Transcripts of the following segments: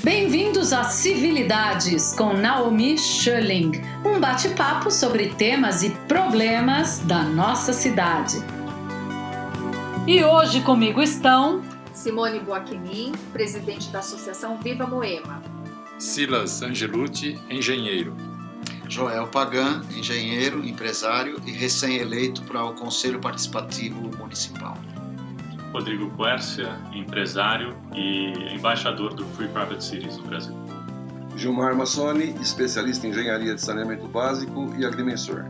Bem-vindos a Civilidades com Naomi Schölling, um bate-papo sobre temas e problemas da nossa cidade. E hoje comigo estão Simone Boaquinim, presidente da Associação Viva Moema. Silas Angelucci, engenheiro. Joel Pagan, engenheiro, empresário e recém-eleito para o Conselho Participativo Municipal. Rodrigo Quercia, empresário e embaixador do Free Private Cities no Brasil. Gilmar Massoni, especialista em engenharia de saneamento básico e agrimensor.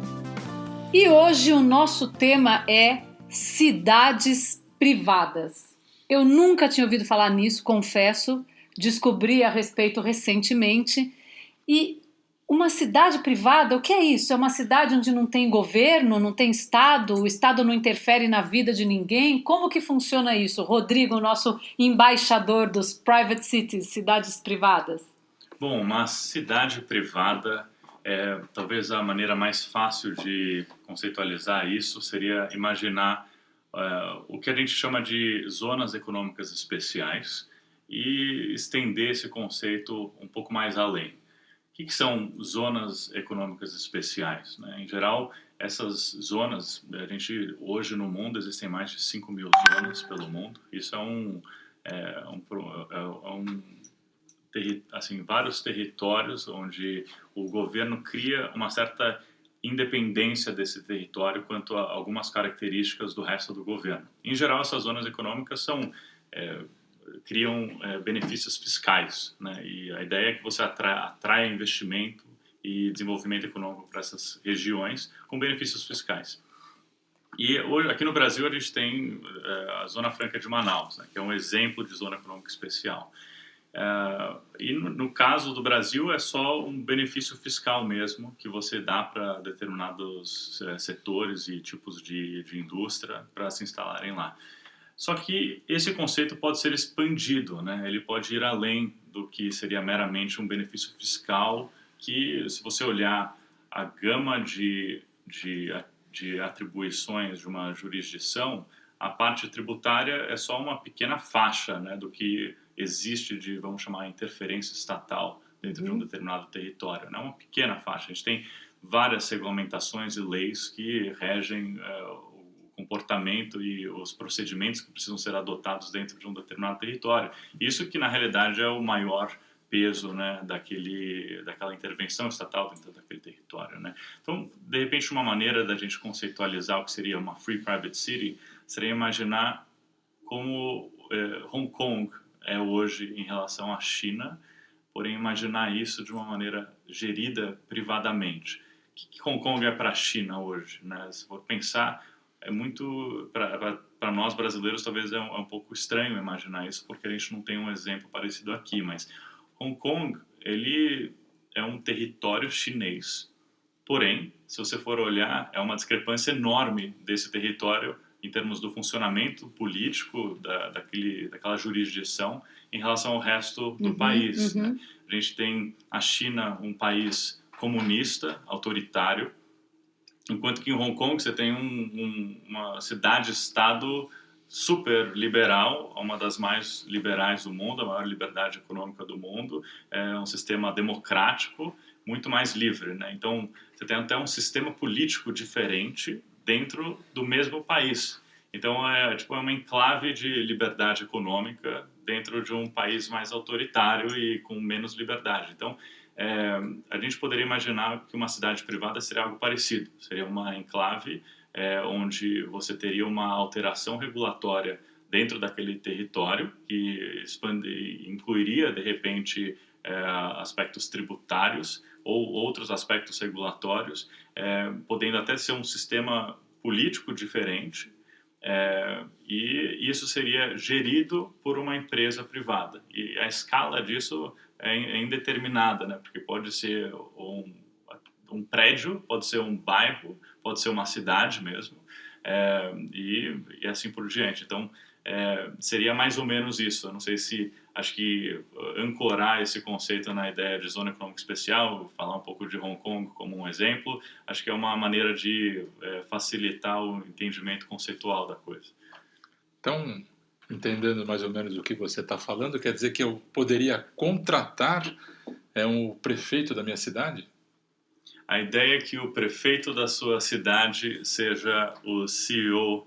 E hoje o nosso tema é cidades privadas. Eu nunca tinha ouvido falar nisso, confesso, descobri a respeito recentemente. E uma cidade privada, o que é isso? É uma cidade onde não tem governo, não tem Estado, o Estado não interfere na vida de ninguém? Como que funciona isso? Rodrigo, nosso embaixador dos Private Cities, cidades privadas. Bom, uma cidade privada, talvez a maneira mais fácil de conceitualizar isso seria imaginar o que a gente chama de zonas econômicas especiais e estender esse conceito um pouco mais além. O que são zonas econômicas especiais, né? Em geral, essas zonas, hoje no mundo existem mais de 5 mil zonas pelo mundo. Isso vários territórios onde o governo cria uma certa independência desse território quanto a algumas características do resto do governo. Em geral, essas zonas econômicas criam benefícios fiscais, né? E a ideia é que você atraia investimento e desenvolvimento econômico para essas regiões com benefícios fiscais. E hoje, aqui no Brasil, a gente tem a Zona Franca de Manaus, né, que é um exemplo de zona econômica especial. E no caso do Brasil, é só um benefício fiscal mesmo que você dá para determinados setores e tipos de indústria para se instalarem lá. Só que esse conceito pode ser expandido, né? Ele pode ir além do que seria meramente um benefício fiscal, que se você olhar a gama de atribuições de uma jurisdição, a parte tributária é só uma pequena faixa, né, do que existe de, vamos chamar, interferência estatal dentro de um determinado território. Né? Uma pequena faixa. A gente tem várias regulamentações e leis que regem comportamento e os procedimentos que precisam ser adotados dentro de um determinado território. Isso que, na realidade, é o maior peso, né, daquela intervenção estatal dentro daquele território. Né? Então, de repente, uma maneira da gente conceitualizar o que seria uma Free Private City seria imaginar como Hong Kong é hoje em relação à China, porém imaginar isso de uma maneira gerida privadamente. O que Hong Kong é para a China hoje? Né? Se for pensar, é muito, para nós brasileiros talvez é um pouco estranho imaginar isso, porque a gente não tem um exemplo parecido aqui, mas Hong Kong, ele é um território chinês, porém, se você for olhar, é uma discrepância enorme desse território em termos do funcionamento político daquela jurisdição em relação ao resto do país. Né? A gente tem a China, um país comunista, autoritário, enquanto que em Hong Kong você tem uma cidade-estado super liberal, uma das mais liberais do mundo, a maior liberdade econômica do mundo, é um sistema democrático, muito mais livre. Né? Então, você tem até um sistema político diferente dentro do mesmo país. Então, é uma enclave de liberdade econômica dentro de um país mais autoritário e com menos liberdade. Então, a gente poderia imaginar que uma cidade privada seria algo parecido. Seria uma enclave onde você teria uma alteração regulatória dentro daquele território que incluiria, de repente, aspectos tributários ou outros aspectos regulatórios, podendo até ser um sistema político diferente, e isso seria gerido por uma empresa privada. E a escala disso é indeterminada, né? Porque pode ser um prédio, pode ser um bairro, pode ser uma cidade mesmo, e assim por diante. Então, seria mais ou menos isso. Eu não sei se, acho que ancorar esse conceito na ideia de zona econômica especial, falar um pouco de Hong Kong como um exemplo, acho que é uma maneira de facilitar o entendimento conceitual da coisa. Então, entendendo mais ou menos o que você está falando, quer dizer que eu poderia contratar o prefeito da minha cidade? A ideia é que o prefeito da sua cidade seja o CEO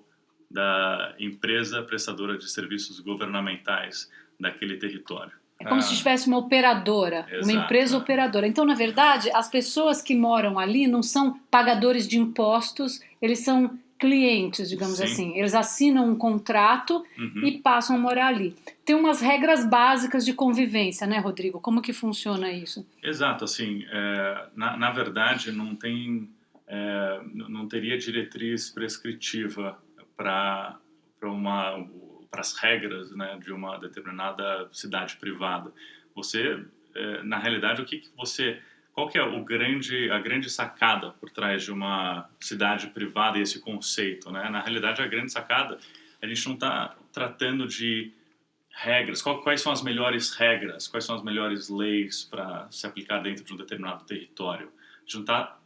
da empresa prestadora de serviços governamentais daquele território. É como se tivesse uma operadora, uma Exato, empresa é. operadora. Então, na verdade, as pessoas que moram ali não são pagadores de impostos, eles são clientes, digamos Sim. assim. Eles assinam um contrato Uhum. e passam a morar ali. Tem umas regras básicas de convivência, né, Rodrigo? Como que funciona isso? Exato, assim, na verdade não não teria diretriz prescritiva para as regras, né, de uma determinada cidade privada. Você, na realidade, qual que é a grande sacada por trás de uma cidade privada e esse conceito, né? Na realidade, a grande sacada, a gente não está tratando de regras, quais são as melhores regras, quais são as melhores leis para se aplicar dentro de um determinado território. A gente não está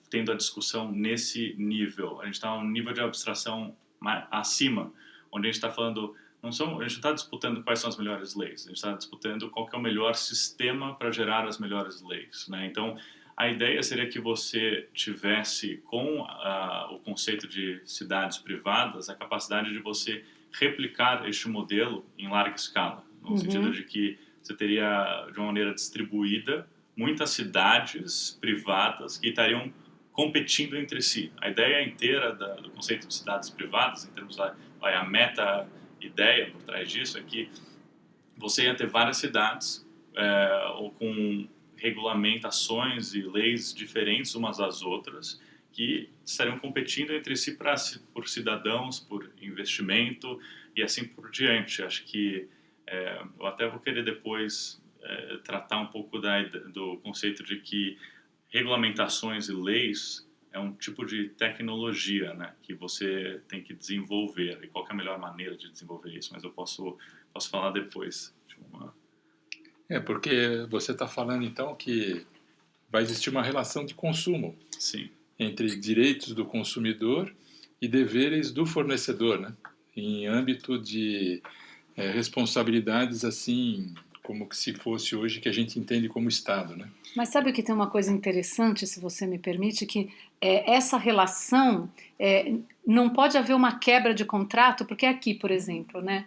tendo a discussão nesse nível, a gente está um nível de abstração acima, onde a gente está falando, a gente não está disputando quais são as melhores leis, a gente está disputando qual que é o melhor sistema para gerar as melhores leis, né? Então, a ideia seria que você tivesse, com o conceito de cidades privadas, a capacidade de você replicar este modelo em larga escala, no sentido de que você teria, de uma maneira distribuída, muitas cidades privadas que estariam competindo entre si. A ideia inteira do conceito de cidades privadas, em termos a meta-ideia por trás disso, é que você ia ter várias cidades ou com regulamentações e leis diferentes umas das outras, que estariam competindo entre si por cidadãos, por investimento e assim por diante. Acho que eu até vou querer depois tratar um pouco do conceito de que regulamentações e leis é um tipo de tecnologia, né, que você tem que desenvolver, e qual que é a melhor maneira de desenvolver isso, mas eu posso falar depois. Porque você está falando então que vai existir uma relação de consumo. Sim. Entre direitos do consumidor e deveres do fornecedor, né? Em âmbito de responsabilidades assim, como que se fosse hoje que a gente entende como Estado, né? Mas sabe que tem uma coisa interessante, se você me permite, que essa relação não pode haver uma quebra de contrato, porque aqui, por exemplo, né?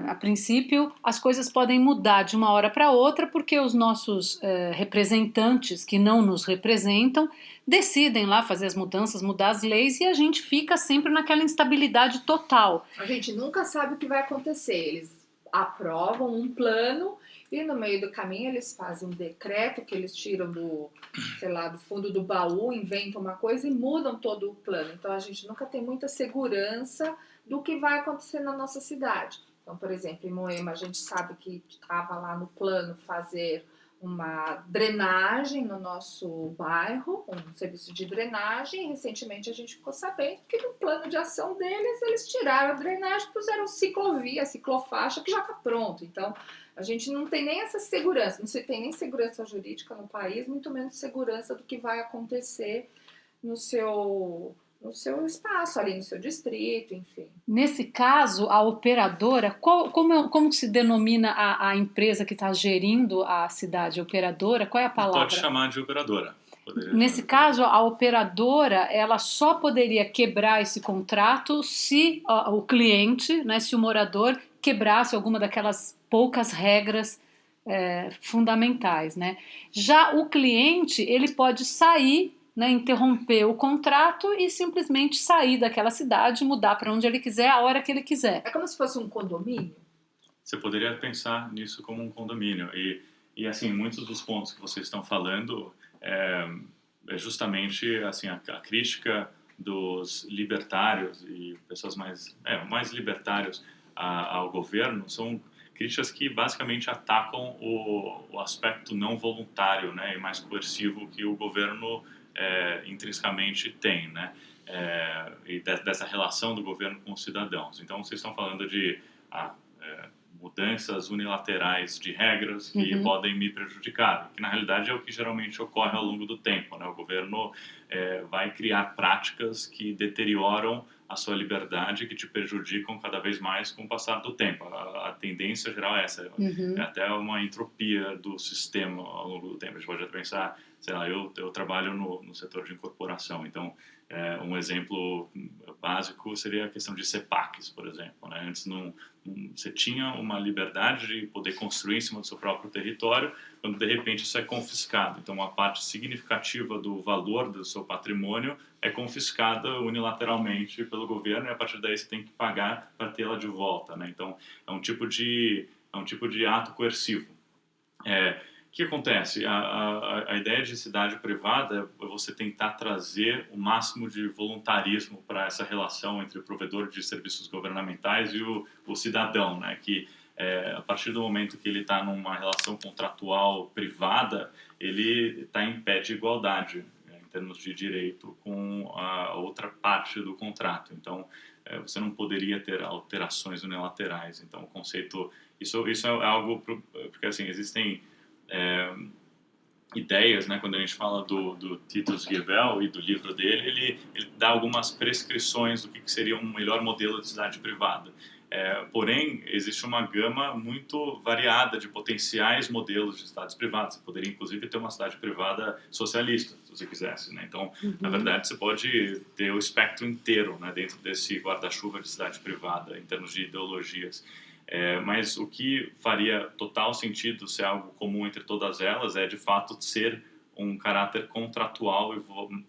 A princípio, as coisas podem mudar de uma hora para outra porque os nossos representantes que não nos representam decidem lá fazer as mudanças, mudar as leis e a gente fica sempre naquela instabilidade total. A gente nunca sabe o que vai acontecer. Eles aprovam um plano e no meio do caminho eles fazem um decreto que eles tiram do fundo do baú, inventam uma coisa e mudam todo o plano. Então a gente nunca tem muita segurança do que vai acontecer na nossa cidade. Então, por exemplo, em Moema a gente sabe que estava lá no plano fazer uma drenagem no nosso bairro, um serviço de drenagem, e recentemente a gente ficou sabendo que no plano de ação deles, eles tiraram a drenagem e puseram ciclovia, ciclofaixa, que já está pronto. Então, a gente não tem nem essa segurança, não se tem nem segurança jurídica no país, muito menos segurança do que vai acontecer no seu espaço ali, no seu distrito, enfim. Nesse caso, a operadora, como se denomina a empresa que está gerindo a cidade? Operadora? Qual é a palavra? Pode chamar de operadora. Nesse caso, a operadora ela só poderia quebrar esse contrato se o cliente, né, se o morador quebrasse alguma daquelas poucas regras fundamentais, né? Já o cliente ele pode sair, né, interromper o contrato e simplesmente sair daquela cidade, mudar para onde ele quiser, a hora que ele quiser. É como se fosse um condomínio? Você poderia pensar nisso como um condomínio. E assim, muitos dos pontos que vocês estão falando é justamente assim, a crítica dos libertários e pessoas mais libertários ao governo são críticas que basicamente atacam o aspecto não voluntário, né, e mais coercivo que o governo intrinsecamente tem, né, e dessa relação do governo com os cidadãos. Então, vocês estão falando de mudanças unilaterais de regras que podem me prejudicar, que na realidade é o que geralmente ocorre ao longo do tempo, né? O governo vai criar práticas que deterioram a sua liberdade que te prejudicam cada vez mais com o passar do tempo. A tendência geral é essa. É até uma entropia do sistema ao longo do tempo. A gente pode até pensar, sei lá, eu trabalho no setor de incorporação, então um exemplo básico seria a questão de CEPACs, por exemplo, né? Antes você tinha uma liberdade de poder construir em cima do seu próprio território, quando de repente isso é confiscado. Então, uma parte significativa do valor do seu patrimônio é confiscada unilateralmente pelo governo e a partir daí você tem que pagar para tê-la de volta, né? Então, é um tipo de ato coercivo. O que acontece? A ideia de cidade privada é você tentar trazer o máximo de voluntarismo para essa relação entre o provedor de serviços governamentais e o cidadão, né? Que a partir do momento que ele está numa relação contratual privada, ele está em pé de igualdade, né, em termos de direito com a outra parte do contrato. Então, você não poderia ter alterações unilaterais. Então, o conceito... Isso é algo... Porque, assim, existem... ideias, né? Quando a gente fala do Titus Gebel e do livro dele, ele dá algumas prescrições do que seria um melhor modelo de cidade privada. Porém, existe uma gama muito variada de potenciais modelos de cidades privadas. Você poderia, inclusive, ter uma cidade privada socialista, se você quisesse, né? Então, na verdade, você pode ter o espectro inteiro, né, dentro desse guarda-chuva de cidade privada, em termos de ideologias. Mas o que faria total sentido ser algo comum entre todas elas é, de fato, ser um caráter contratual e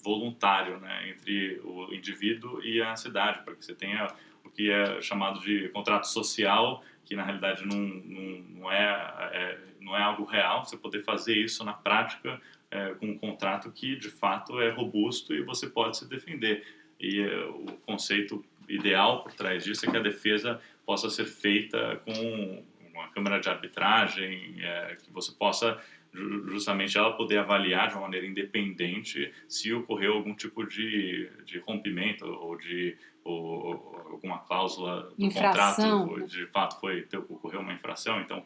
voluntário, né, entre o indivíduo e a cidade, para que você tenha o que é chamado de contrato social, que na realidade não é algo real. Você poder fazer isso na prática com um contrato que, de fato, é robusto e você pode se defender. E o conceito ideal por trás disso é que a defesa possa ser feita com uma câmara de arbitragem, que você possa justamente ela poder avaliar de uma maneira independente se ocorreu algum tipo de rompimento ou alguma cláusula do Infração, contrato, de fato ocorreu uma infração. Então,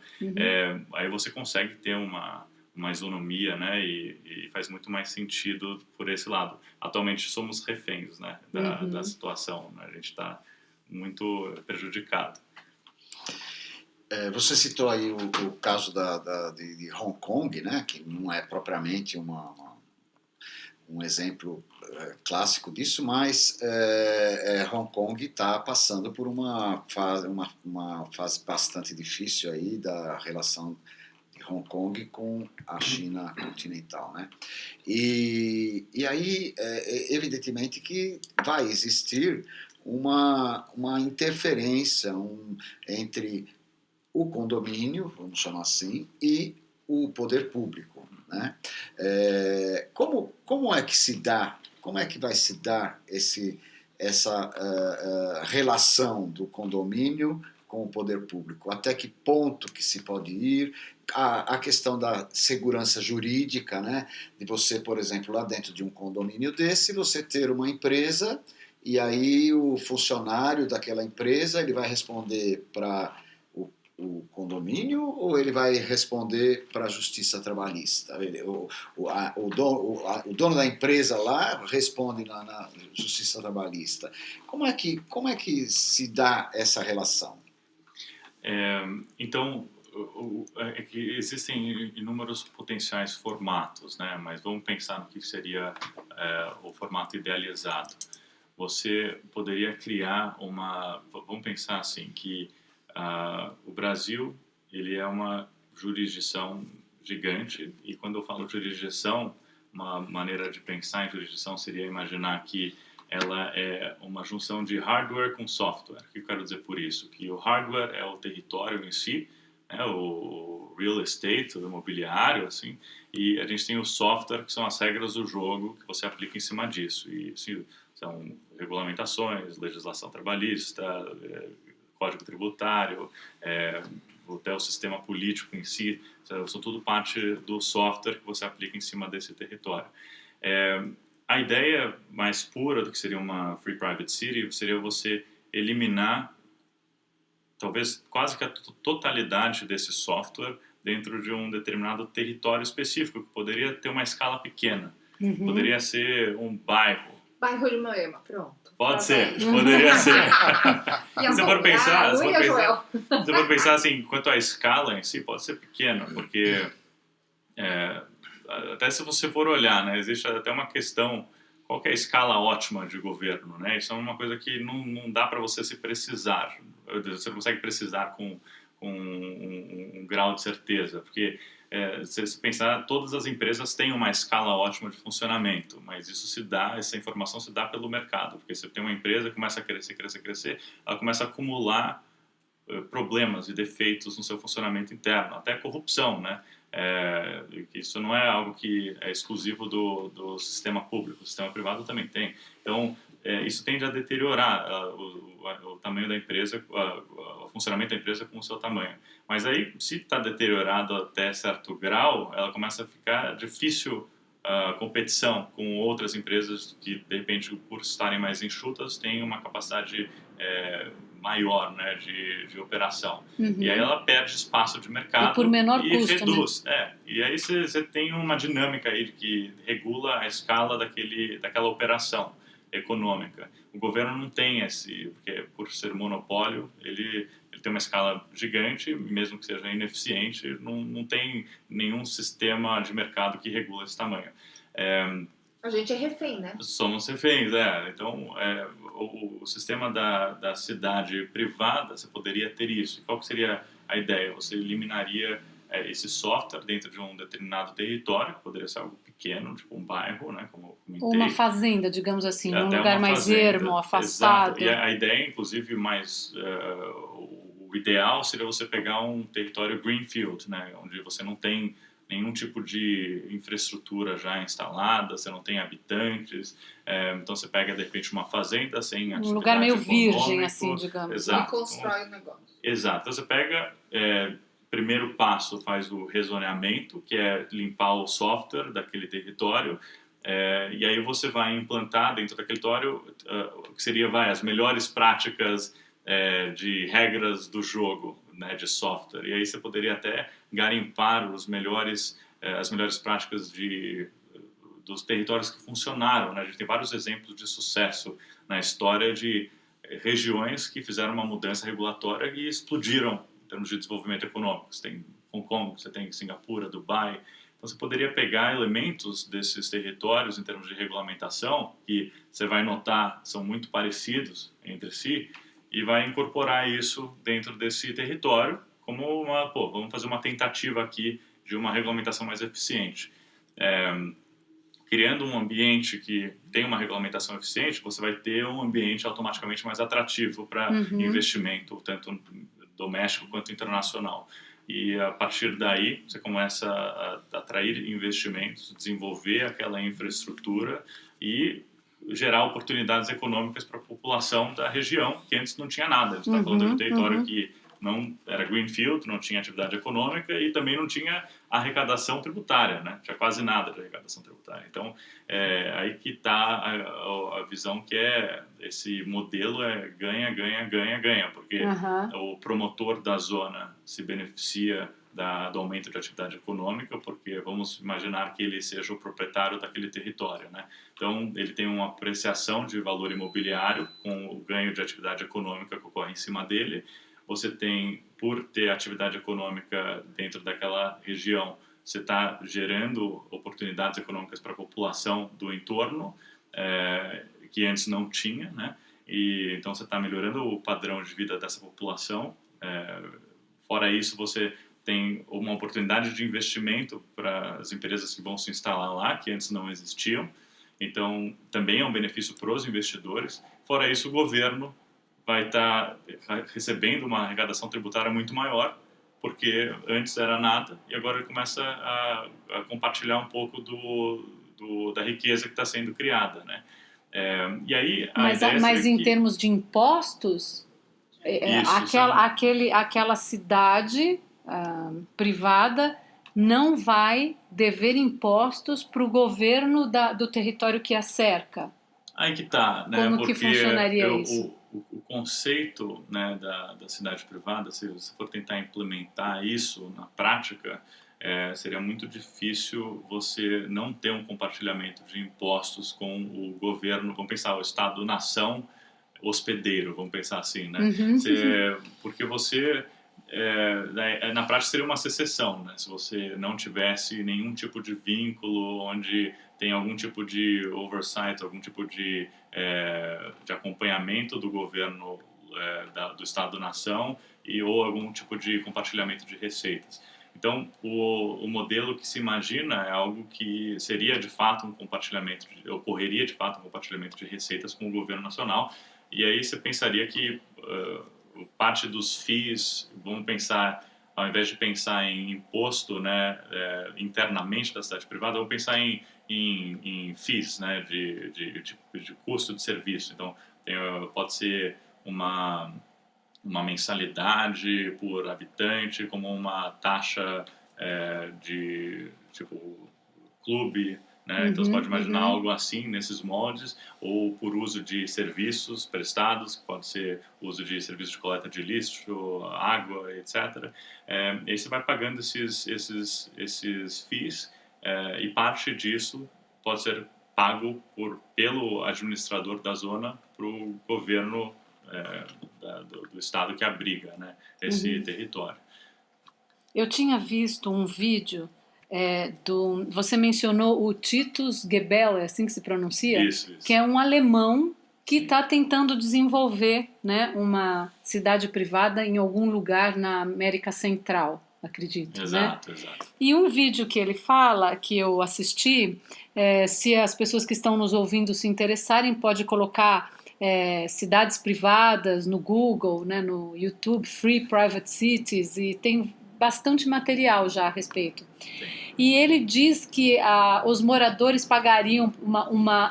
aí você consegue ter uma isonomia, né, e faz muito mais sentido por esse lado. Atualmente somos reféns, né, da situação, né? A gente está muito prejudicado. Você citou aí o caso de Hong Kong, né, que não é propriamente um exemplo clássico disso, mas Hong Kong está passando por uma fase bastante difícil aí da relação de Hong Kong com a China continental, né? E aí, evidentemente que vai existir uma interferência entre o condomínio, vamos chamar assim, e o poder público, né? Como é que se dá, como é que vai se dar essa relação do condomínio com o poder público? Até que ponto que se pode ir? A questão da segurança jurídica, né? De você, por exemplo, lá dentro de um condomínio desse, você ter uma empresa e aí o funcionário daquela empresa ele vai responder para o condomínio ou ele vai responder para a justiça trabalhista? O dono da empresa lá responde na justiça trabalhista. Como é que se dá essa relação? Então, é que existem inúmeros potenciais formatos, né? Mas vamos pensar no que seria o formato idealizado. Você poderia criar vamos pensar assim, que o Brasil, ele é uma jurisdição gigante, e quando eu falo jurisdição, uma maneira de pensar em jurisdição seria imaginar que ela é uma junção de hardware com software. O que eu quero dizer por isso? Que o hardware é o território em si, né, o real estate, o imobiliário, assim, e a gente tem o software, que são as regras do jogo que você aplica em cima disso. E assim, são regulamentações, legislação trabalhista, código tributário, até o sistema político em si, são tudo parte do software que você aplica em cima desse território. A ideia mais pura do que seria uma Free Private City seria você eliminar talvez quase que a totalidade desse software dentro de um determinado território específico, que poderia ter uma escala pequena. Poderia ser um bairro, Bairro de Moema, pronto. Pode ser, Tá bem. poderia ser. E a Se for pensar, Lu e a Joel. se for pensar assim, quanto à escala em si, pode ser pequeno, porque até se você for olhar, né, existe até uma questão, qual que é a escala ótima de governo, né? Isso é uma coisa que não dá para você se precisar, você não consegue precisar com um grau de certeza, porque se você pensar, todas as empresas têm uma escala ótima de funcionamento, mas essa informação se dá pelo mercado, porque você tem uma empresa que começa a crescer, ela começa a acumular problemas e defeitos no seu funcionamento interno, até corrupção, né? Isso não é algo que é exclusivo do sistema público, o sistema privado também tem. Então, isso tende a deteriorar o tamanho da empresa, o funcionamento da empresa com o seu tamanho. Mas aí, se está deteriorado até certo grau, ela começa a ficar difícil a competição com outras empresas que, de repente, por estarem mais enxutas, têm uma capacidade maior, né, de operação. E aí ela perde espaço de mercado E por menor custo, reduz. Né? E aí você tem uma dinâmica aí que regula a escala daquela operação econômica. O governo não tem porque por ser monopólio, ele tem uma escala gigante, mesmo que seja ineficiente, não tem nenhum sistema de mercado que regula esse tamanho. A gente é refém, né? Somos reféns, Então, o sistema da cidade privada, você poderia ter isso. Qual que seria a ideia? Você eliminaria esse software dentro de um determinado território, que poderia ser algo pequeno, tipo um bairro, né, como eu comentei. Ou uma fazenda, digamos assim, um Até lugar uma mais fazenda, ermo, afastado. Exato. E a ideia, inclusive, o ideal seria você pegar um território greenfield, né, onde você não tem nenhum tipo de infraestrutura já instalada, você não tem habitantes, então você pega, de repente, uma fazenda sem atividade Um lugar meio virgem, econômica. assim, digamos. Exato. E constrói o negócio. Exato. Então você pega, primeiro passo, faz o rezoneamento, que é limpar o software daquele território, e aí você vai implantar dentro daquele território o que seria as melhores práticas de regras do jogo, né, de software. E aí você poderia até garimpar as melhores práticas dos territórios que funcionaram, né? A gente tem vários exemplos de sucesso na história de regiões que fizeram uma mudança regulatória e explodiram em termos de desenvolvimento econômico. Você tem Hong Kong, você tem Singapura, Dubai. Então você poderia pegar elementos desses territórios em termos de regulamentação, que você vai notar são muito parecidos entre si, e vai incorporar isso dentro desse território como vamos fazer uma tentativa aqui de uma regulamentação mais eficiente. Criando um ambiente que tem uma regulamentação eficiente, você vai ter um ambiente automaticamente mais atrativo para investimento, tanto doméstico quanto internacional. E a partir daí, você começa a atrair investimentos, desenvolver aquela infraestrutura e gerar oportunidades econômicas para a população da região, que antes não tinha nada. A gente está falando de um território que não era greenfield, não tinha atividade econômica e também não tinha arrecadação tributária, né? Tinha quase nada de arrecadação tributária. Então, aí que está a visão que esse modelo ganha, ganha, ganha, ganha, porque o promotor da zona se beneficia do aumento de atividade econômica, porque vamos imaginar que ele seja o proprietário daquele território, né? Então, ele tem uma apreciação de valor imobiliário com o ganho de atividade econômica que ocorre em cima dele. Você tem, por ter atividade econômica dentro daquela região, você está gerando oportunidades econômicas para a população do entorno, que antes não tinha, né? E então você está melhorando o padrão de vida dessa população. Fora isso, você tem uma oportunidade de investimento para as empresas que vão se instalar lá, que antes não existiam. Então, também é um benefício para os investidores. Fora isso, o governo vai estar recebendo uma arrecadação tributária muito maior, porque antes era nada, e agora ele começa a compartilhar um pouco da riqueza que está sendo criada, né? E aí, mas em termos de impostos, aquela cidade privada não vai dever impostos para o governo do território que a cerca. Aí que tá, né? Como porque que funcionaria isso? O conceito, né, da cidade privada, se você for tentar implementar isso na prática, seria muito difícil você não ter um compartilhamento de impostos com o governo, vamos pensar, o Estado-nação hospedeiro, vamos pensar assim, né? Porque você, na prática, seria uma secessão, né? Se você não tivesse nenhum tipo de vínculo onde tem algum tipo de oversight, algum tipo de acompanhamento do governo do Estado-nação ou algum tipo de compartilhamento de receitas. Então, o modelo que se imagina é algo que seria de fato um compartilhamento, ocorreria de fato um compartilhamento de receitas com o governo nacional, e aí você pensaria que parte dos FIIs, vamos pensar, ao invés de pensar em imposto, né, internamente da cidade privada, vamos pensar em FIIs, né, de custo de serviço. Então, pode ser uma mensalidade por habitante, como uma taxa de tipo clube, né? Então você pode imaginar algo assim nesses moldes, ou por uso de serviços prestados, que pode ser uso de serviços de coleta de lixo, água, etc. E você vai pagando esses FIIs, e parte disso pode ser pago pelo administrador da zona para o governo do estado que abriga, né, esse território. Eu tinha visto um vídeo você mencionou o Titus Gebel, é assim que se pronuncia? Isso. Que é um alemão que está tentando desenvolver, né, uma cidade privada em algum lugar na América Central, acredito. Exato. E um vídeo que ele fala, que eu assisti, se as pessoas que estão nos ouvindo se interessarem, pode colocar cidades privadas no Google, né, no YouTube, Free Private Cities, e tem bastante material já a respeito. E ele diz que os moradores pagariam uma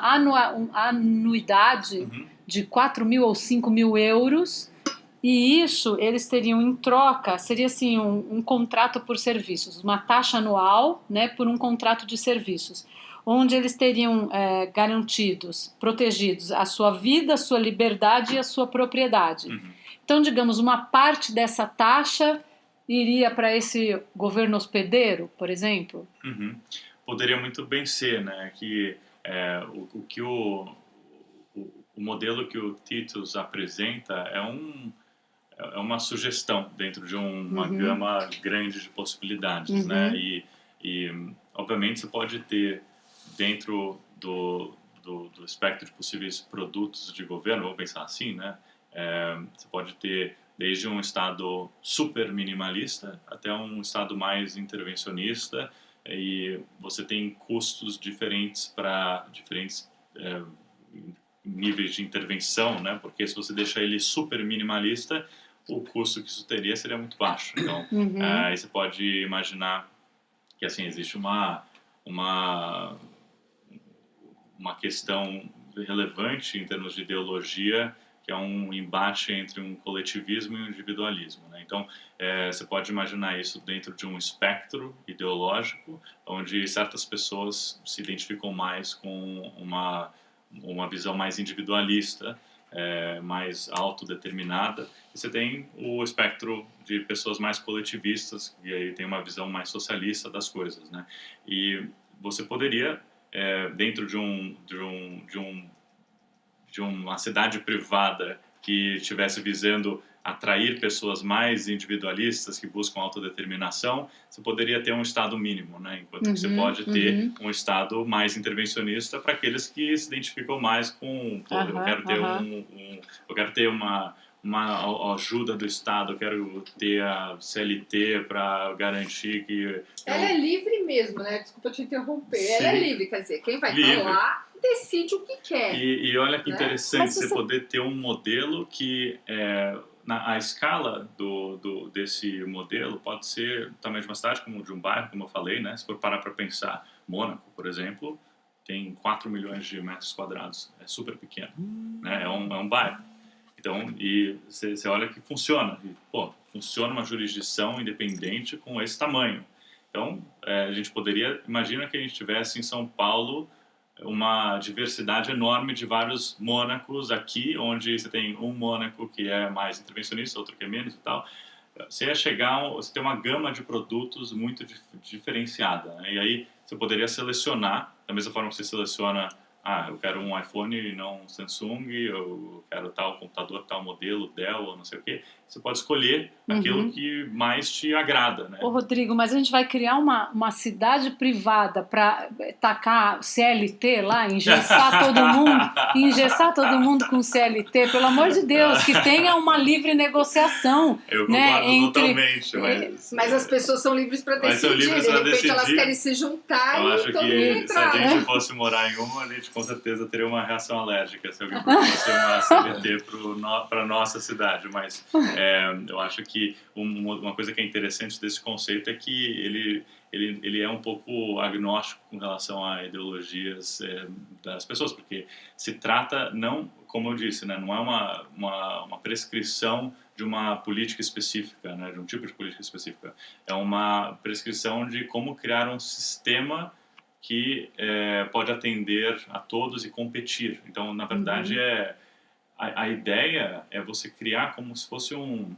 anuidade de 4 mil ou 5 mil euros, e isso eles teriam em troca, seria assim um contrato por serviços, uma taxa anual, né, por um contrato de serviços, onde eles teriam garantidos, protegidos a sua vida, a sua liberdade e a sua propriedade. Então, digamos, uma parte dessa taxa iria para esse governo hospedeiro, por exemplo? Poderia muito bem ser, né? Que o modelo que o Titus apresenta é uma sugestão dentro de uma gama grande de possibilidades, né? E obviamente você pode ter dentro do espectro de possíveis produtos de governo, vamos pensar assim, né? Você pode ter desde um estado super minimalista até um estado mais intervencionista, e você tem custos diferentes para diferentes níveis de intervenção, né? Porque se você deixa ele super minimalista, o custo que isso teria seria muito baixo. Então, aí você pode imaginar que assim existe uma questão relevante em termos de ideologia, que é um embate entre um coletivismo e um individualismo, né? Então, você pode imaginar isso dentro de um espectro ideológico, onde certas pessoas se identificam mais com uma visão mais individualista, mais autodeterminada, e você tem o espectro de pessoas mais coletivistas, e aí tem uma visão mais socialista das coisas, né? E você poderia, dentro de uma cidade privada que estivesse visando atrair pessoas mais individualistas que buscam autodeterminação, você poderia ter um estado mínimo, né? Enquanto que você pode ter um estado mais intervencionista para aqueles que se identificam mais com eu quero ter uma ajuda do Estado, eu quero ter a CLT para garantir que ela é livre mesmo, né? Desculpa te interromper. Sim. Ela é livre, quer dizer, quem vai estar lá decide o que quer. E olha que interessante Mas você poder ter um modelo que a escala desse modelo pode ser o tamanho de uma cidade, como de um bairro, como eu falei, né? Se for parar para pensar, Mônaco, por exemplo, tem 4 milhões de metros quadrados, é super pequeno, né? É um bairro. Então, e você olha que funciona, funciona uma jurisdição independente com esse tamanho. Então, a gente poderia, imagina que a gente tivesse em São Paulo uma diversidade enorme de vários Mônacos aqui, onde você tem um Mônaco que é mais intervencionista, outro que é menos e tal. você ia chegar, você tem uma gama de produtos muito diferenciada, né? E aí você poderia selecionar, da mesma forma que você seleciona, eu quero um iPhone e não um Samsung, eu quero tal computador, tal modelo, Dell, ou não sei o quê. Você pode escolher aquilo que mais te agrada, né? Ô, Rodrigo, mas a gente vai criar uma cidade privada para tacar CLT lá, engessar todo mundo com CLT, pelo amor de Deus, que tenha uma livre negociação, Eu né, concordo totalmente, mas as pessoas são livres para Mas são decidir, livres de pra repente elas decidir. querem se juntar Eu e acho todo mundo que se a entrar, gente né? fosse morar em uma, a gente com certeza teria uma reação alérgica se alguém propusesse uma CLT para nossa cidade. Mas eu acho que uma coisa que é interessante desse conceito é que ele é um pouco agnóstico com relação a ideologias das pessoas, porque se trata, não, como eu disse, né, não é uma prescrição de uma política específica, né, de um tipo de política específica. É uma prescrição de como criar um sistema que pode atender a todos e competir. Então, na verdade, a ideia é você criar como se fosse um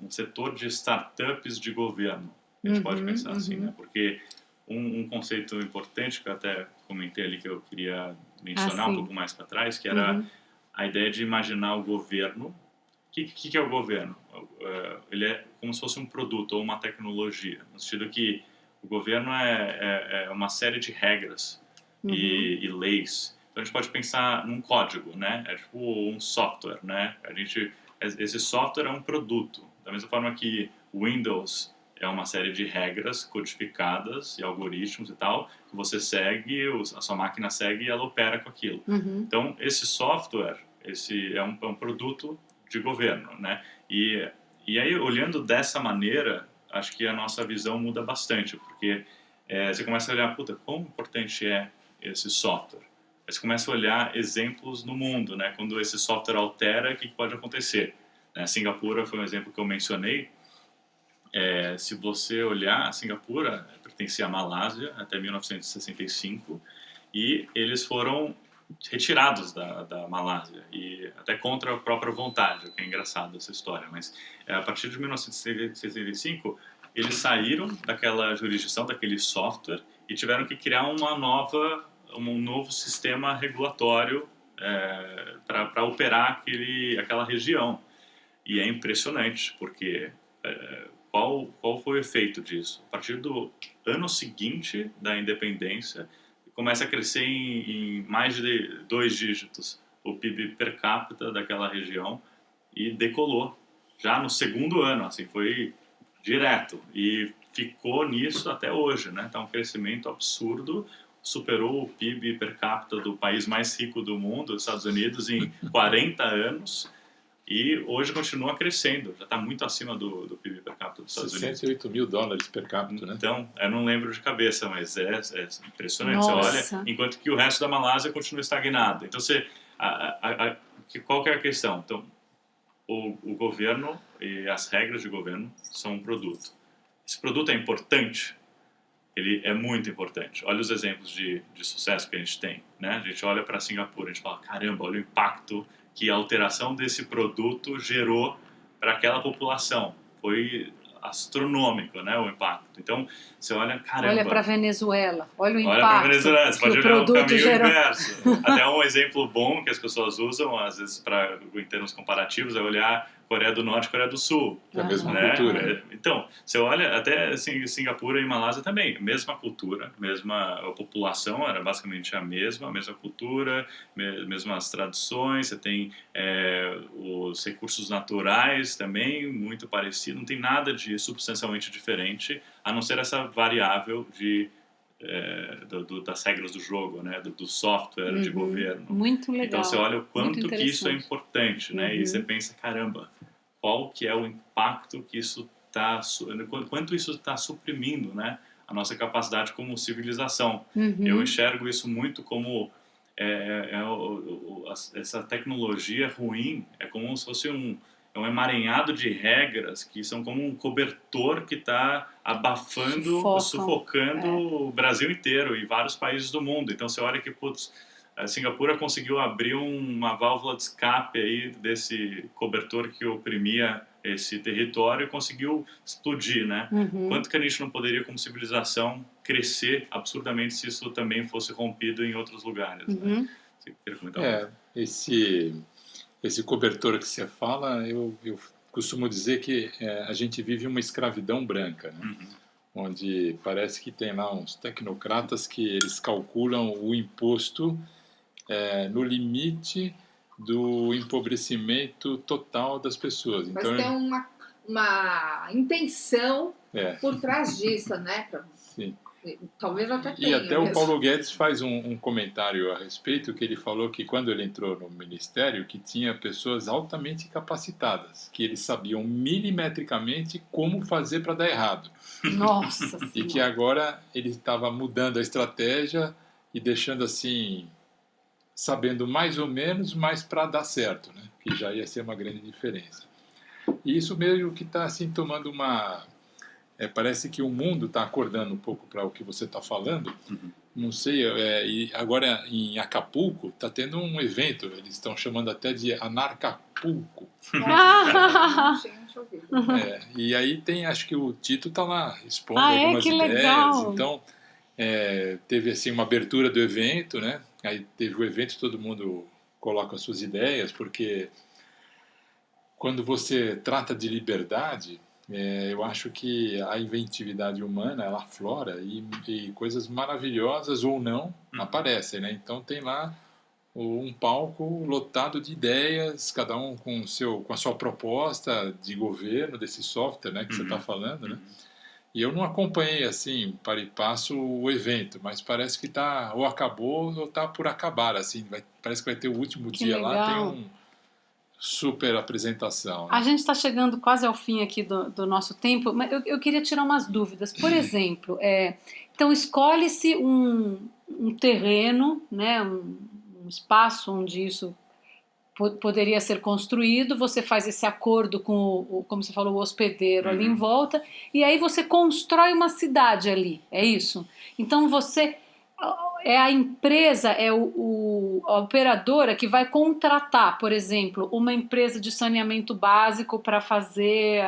setor de startups de governo. A gente pode pensar assim, né? Porque um conceito importante que eu até comentei ali que eu queria mencionar um pouco mais para trás, que era a ideia de imaginar o governo. O que é o governo? Ele é como se fosse um produto ou uma tecnologia, no sentido que o governo é uma série de regras e leis. Então a gente pode pensar num código, né? É tipo um software, né? Esse software é um produto. Da mesma forma que Windows é uma série de regras codificadas e algoritmos e tal, que você segue, a sua máquina segue e ela opera com aquilo. Então, esse software é um produto de governo, né? E aí, olhando dessa maneira, acho que a nossa visão muda bastante, porque você começa a olhar, puta, quão importante é esse software? Aí você começa a olhar exemplos no mundo, né? Quando esse software altera, o que pode acontecer? Singapura foi um exemplo que eu mencionei. Se você olhar, Singapura pertencia à Malásia até 1965 e eles foram retirados da Malásia e até contra a própria vontade, o que é engraçado essa história, mas a partir de 1965 eles saíram daquela jurisdição, daquele software e tiveram que criar um novo sistema regulatório para operar aquela região. E é impressionante, porque qual foi o efeito disso? A partir do ano seguinte da independência, começa a crescer em mais de 2 dígitos o PIB per capita daquela região e decolou. Já no segundo ano, assim, foi direto. E ficou nisso até hoje, né? Então, um crescimento absurdo, superou o PIB per capita do país mais rico do mundo, os Estados Unidos, em 40 anos. E hoje continua crescendo, já está muito acima do PIB per capita dos Estados Unidos. $68.000 per capita, né? Então, eu não lembro de cabeça, mas é impressionante. Nossa. Você olha, enquanto que o resto da Malásia continua estagnado. Então, qual que é a questão? Então, o governo e as regras de governo são um produto. Esse produto é importante? Ele é muito importante. Olha os exemplos de sucesso que a gente tem, né? A gente olha para Singapura, a gente fala, caramba, olha o impacto que a alteração desse produto gerou para aquela população. Foi astronômico, né, o impacto. Então, você olha, caramba... Olha para a Venezuela, olha o impacto. Olha para a Venezuela, você pode olhar o caminho gerou. inverso. Até um exemplo bom que as pessoas usam, às vezes, em termos comparativos, é olhar Coreia do Norte e Coreia do Sul. É a mesma Né? cultura. Então, você olha até assim, Singapura e Malásia também, mesma cultura, a população era basicamente a mesma cultura, mesmas tradições, você tem os recursos naturais também muito parecidos, não tem nada de substancialmente diferente, a não ser essa variável das regras do jogo, né, do software de governo. Muito legal. Então você olha o quanto que isso é importante, né, e você pensa, caramba, qual que é o impacto que isso quanto isso está suprimindo, né, a nossa capacidade como civilização. Eu enxergo isso muito como essa tecnologia ruim, é como se fosse um emaranhado de regras que são como um cobertor que está abafando, sufocando o Brasil inteiro e vários países do mundo. Então você olha que, putz, a Singapura conseguiu abrir uma válvula de escape aí desse cobertor que oprimia esse território e conseguiu explodir, né? Quanto que a gente não poderia, como civilização, crescer absurdamente se isso também fosse rompido em outros lugares, né? Você queria comentar algo? Esse cobertor que você fala, eu costumo dizer que a gente vive uma escravidão branca, né? Onde parece que tem lá uns tecnocratas que eles calculam o imposto no limite do empobrecimento total das pessoas. Mas Então, tem uma intenção por trás disso, né? sim. Talvez até E tenha até o mesmo. Paulo Guedes faz um comentário a respeito, que ele falou que quando ele entrou no ministério, que tinha pessoas altamente capacitadas, que eles sabiam milimetricamente como fazer para dar errado. Nossa E que Senhora. agora ele estava mudando a estratégia e deixando assim, sabendo mais ou menos, mas para dar certo, né? Que já ia ser uma grande diferença. E isso meio que está assim, tomando uma... parece que o mundo está acordando um pouco para o que você está falando. Não sei, e agora em Acapulco está tendo um evento, eles estão chamando até de Anarcapulco. Não tinha ouvido. E aí tem, acho que o Tito está lá expondo Ah, algumas que ideias. legal. Então, teve assim uma abertura do evento, né? Aí teve o evento, todo mundo coloca as suas ideias, porque quando você trata de liberdade, eu acho que a inventividade humana ela aflora e coisas maravilhosas ou não aparecem, né? Então tem lá um palco lotado de ideias, cada um com a sua proposta de governo desse software, né, que você está falando, né? E eu não acompanhei assim para e passo o evento, mas parece que tá ou acabou ou tá por acabar, assim, parece que vai ter o último Que dia lá, tem legal. um super apresentação. A Né? gente está chegando quase ao fim aqui do nosso tempo, mas eu queria tirar umas dúvidas. Por exemplo, então escolhe-se um terreno, né, um espaço onde isso poderia ser construído, você faz esse acordo com como você falou, o hospedeiro ali em volta, e aí você constrói uma cidade ali, é isso? Então você... É a empresa, a operadora que vai contratar, por exemplo, uma empresa de saneamento básico para fazer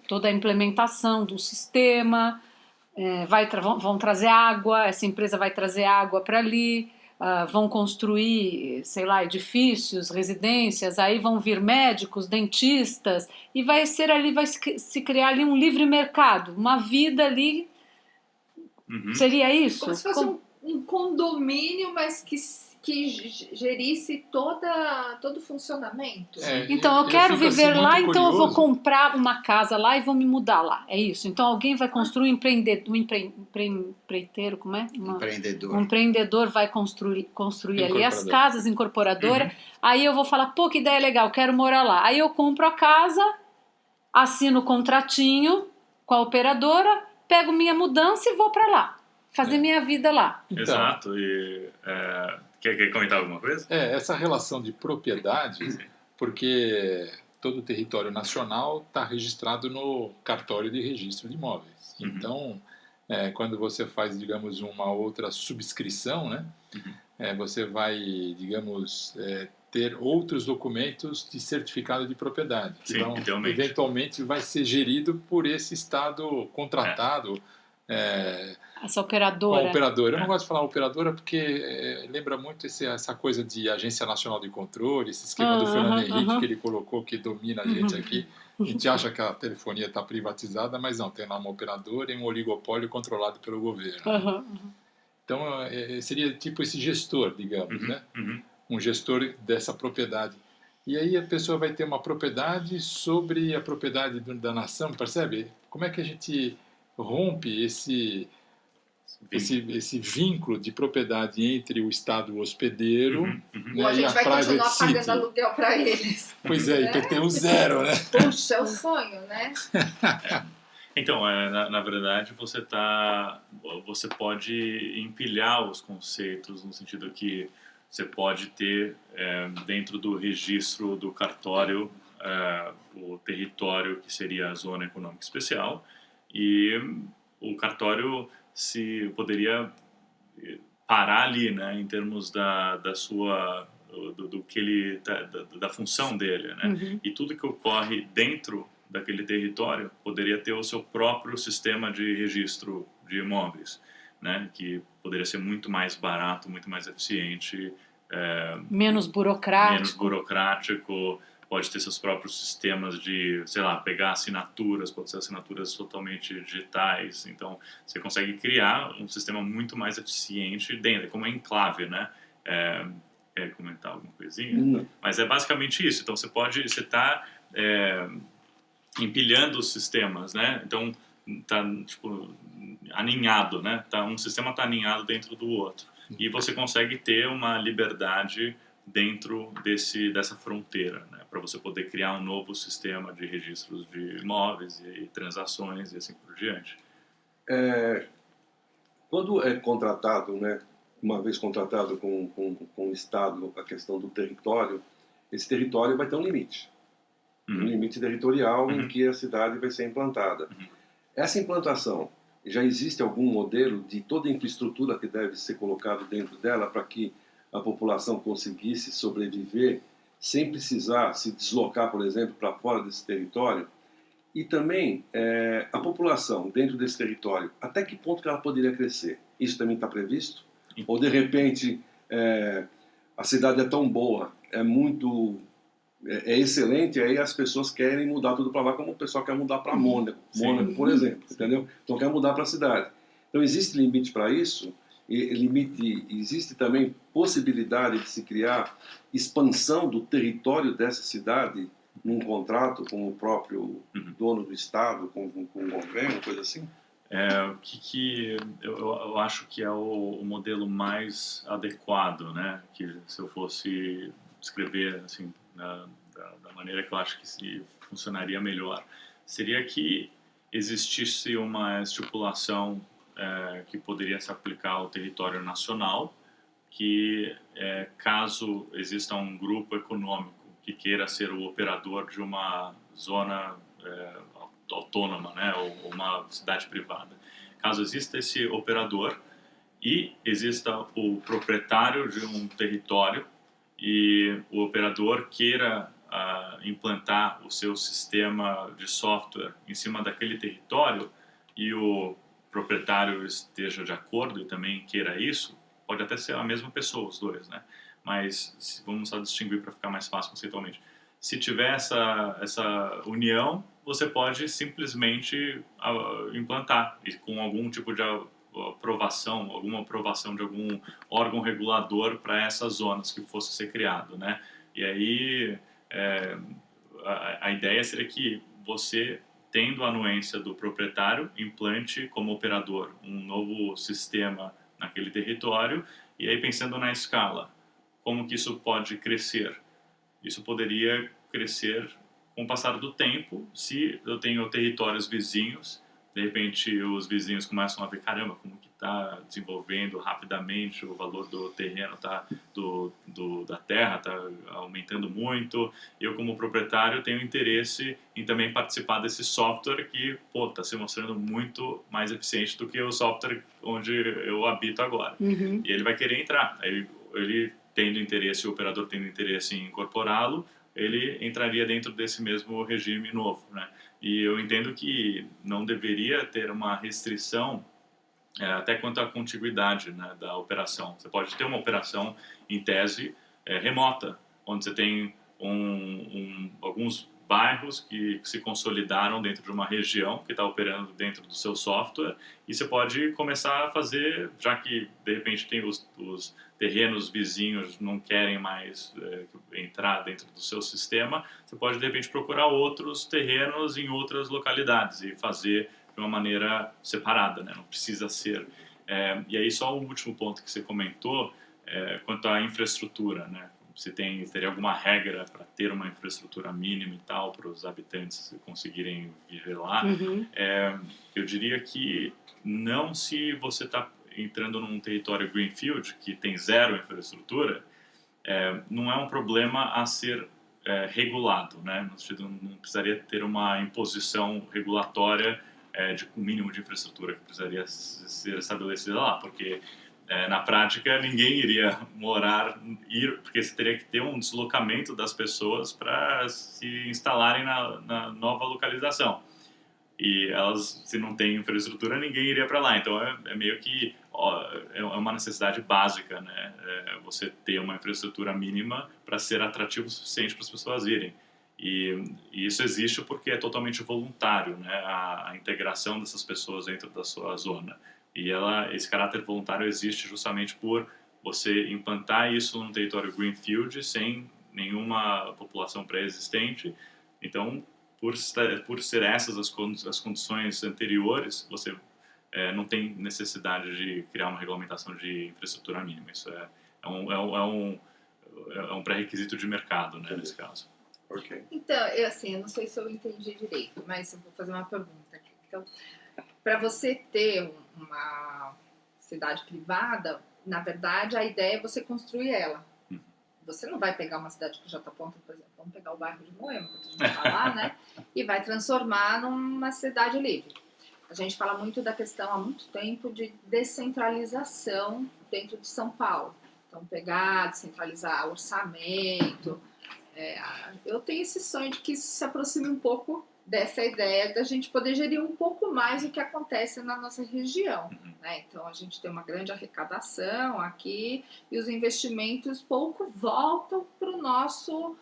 toda a implementação do sistema, vão trazer água, essa empresa vai trazer água para ali, vão construir, sei lá, edifícios, residências, aí vão vir médicos, dentistas, e vai se criar ali um livre mercado, uma vida ali. Seria isso? Como se fosse um condomínio, mas que gerisse todo o funcionamento. Então eu quero viver assim, lá, então curioso. eu vou comprar uma casa lá e vou me mudar lá. É isso. Então alguém vai construir um empreiteiro, como é? Empreendedor. Um empreendedor vai construir ali as casas, incorporadora. Aí eu vou falar, pô, que ideia legal, quero morar lá. Aí eu compro a casa, assino o contratinho com a operadora, pego minha mudança e vou para lá. Fazer minha vida lá. Então, exato. E, quer comentar alguma coisa? Essa relação de propriedade, porque todo o território nacional está registrado no cartório de registro de imóveis. Então, quando você faz, digamos, uma outra subscrição, né, você vai, digamos, ter outros documentos de certificado de propriedade. Sim, então, idealmente. eventualmente, vai ser gerido por esse Estado contratado. Essa operadora. Com a operadora. Eu não gosto de falar operadora porque lembra muito essa coisa de Agência Nacional de Controle, esse esquema do Fernando Henrique que ele colocou, que domina a gente aqui. A gente acha que a telefonia está privatizada, mas não, tem lá uma operadora e um oligopólio controlado pelo governo. Então, seria tipo esse gestor, digamos, né? Um gestor dessa propriedade. E aí a pessoa vai ter uma propriedade sobre a propriedade da nação, percebe? Como é que a gente rompe esse vínculo de propriedade entre o Estado hospedeiro né, Ou a gente e a vai private continuar city. pagando aluguel para eles. Pois é, IPTU zero, né? Puxa, é o sonho, né? Então, na verdade, você pode empilhar os conceitos no sentido que você pode ter dentro do registro do cartório o território que seria a zona econômica especial e o cartório se poderia parar ali, né, em termos da sua do que ele da função dele, né? Uhum. E tudo que ocorre dentro daquele território poderia ter o seu próprio sistema de registro de imóveis, né? Que poderia ser muito mais barato, muito mais eficiente, Menos burocrático. menos burocrático, pode ter seus próprios sistemas de, sei lá, pegar assinaturas, pode ser assinaturas totalmente digitais, então você consegue criar um sistema muito mais eficiente dentro, como é enclave, né? Quer comentar alguma coisinha? Não. Mas é basicamente isso, então você está empilhando os sistemas, né? Então tá tipo aninhado, né? Um sistema está aninhado dentro do outro e você consegue ter uma liberdade dentro dessa fronteira, né? Para você poder criar um novo sistema de registros de imóveis e transações e assim por diante. Quando é contratado, né, uma vez contratado com o Estado a questão do território, esse território vai ter um limite. Um limite territorial em que a cidade vai ser implantada. Essa implantação, já existe algum modelo de toda a infraestrutura que deve ser colocado dentro dela para que a população conseguisse sobreviver sem precisar se deslocar, por exemplo, para fora desse território? E também a população dentro desse território, até que ponto que ela poderia crescer? Isso também está previsto? Ou de repente a cidade é tão boa, é excelente, aí as pessoas querem mudar tudo para lá, como o pessoal quer mudar para Mônaco, por exemplo, entendeu? Então quer mudar para a cidade. Então existe limite para isso, existe também possibilidade de se criar expansão do território dessa cidade num contrato com o próprio dono do estado, com o governo, coisa assim? O que eu acho que é o modelo mais adequado, né? Que se eu fosse descrever assim da maneira que eu acho que funcionaria melhor, seria que existisse uma estipulação que poderia se aplicar ao território nacional, que caso exista um grupo econômico que queira ser o operador de uma zona autônoma, né, ou uma cidade privada. Caso exista esse operador e exista o proprietário de um território e o operador queira implantar o seu sistema de software em cima daquele território e o proprietário esteja de acordo e também queira isso, pode até ser a mesma pessoa, os dois, né? Mas vamos só distinguir para ficar mais fácil conceitualmente. Se tiver essa união, você pode simplesmente implantar e com algum tipo de alguma aprovação de algum órgão regulador para essas zonas que fosse ser criado, né? E aí a ideia seria que você, tendo a anuência do proprietário, implante como operador um novo sistema naquele território e aí pensando na escala, como que isso pode crescer? Isso poderia crescer com o passar do tempo, se eu tenho territórios vizinhos, de repente os vizinhos começam a ver, caramba, como que está desenvolvendo rapidamente, o valor do terreno da terra está aumentando muito, eu como proprietário tenho interesse em também participar desse software que está se mostrando muito mais eficiente do que o software onde eu habito agora. E ele vai querer entrar, ele tendo interesse, o operador tendo interesse em incorporá-lo, ele entraria dentro desse mesmo regime novo, né? E eu entendo que não deveria ter uma restrição até quanto à contiguidade, né, da operação. Você pode ter uma operação, em tese, remota, onde você tem alguns bairros que se consolidaram dentro de uma região que está operando dentro do seu software e você pode começar a fazer, já que de repente tem os terrenos vizinhos não querem mais entrar dentro do seu sistema, você pode de repente procurar outros terrenos em outras localidades e fazer de uma maneira separada, né? Não precisa ser. E aí só o último ponto que você comentou, quanto à infraestrutura, né? Se teria alguma regra para ter uma infraestrutura mínima e tal para os habitantes conseguirem viver lá, eu diria que não, se você está entrando num território greenfield que tem zero infraestrutura, não é um problema a ser regulado, né? No sentido, não precisaria ter uma imposição regulatória de um mínimo de infraestrutura que precisaria ser estabelecida lá, porque na prática, ninguém iria porque você teria que ter um deslocamento das pessoas para se instalarem na nova localização. E elas, se não tem infraestrutura, ninguém iria para lá. Então, é meio que é uma necessidade básica, né? Você ter uma infraestrutura mínima para ser atrativo o suficiente para as pessoas virem. E isso existe porque é totalmente voluntário, né? A integração dessas pessoas dentro da sua zona. E esse caráter voluntário existe justamente por você implantar isso num território greenfield sem nenhuma população pré-existente. Então, por ser essas as condições anteriores, você não tem necessidade de criar uma regulamentação de infraestrutura mínima. Isso é um pré-requisito de mercado, né, nesse caso. Ok. Então, eu não sei se eu entendi direito, mas eu vou fazer uma pergunta aqui. Então, para você ter uma cidade privada, na verdade, a ideia é você construir ela. Você não vai pegar uma cidade que já está pronta, por exemplo, vamos pegar o bairro de Moema, que a gente vai falar, né? E vai transformar numa cidade livre. A gente fala muito da questão há muito tempo de descentralização dentro de São Paulo. Então, descentralizar orçamento. Eu tenho esse sonho de que isso se aproxime um pouco dessa ideia da gente poder gerir um pouco mais o que acontece na nossa região, né? Então, a gente tem uma grande arrecadação aqui e os investimentos pouco voltam para o nosso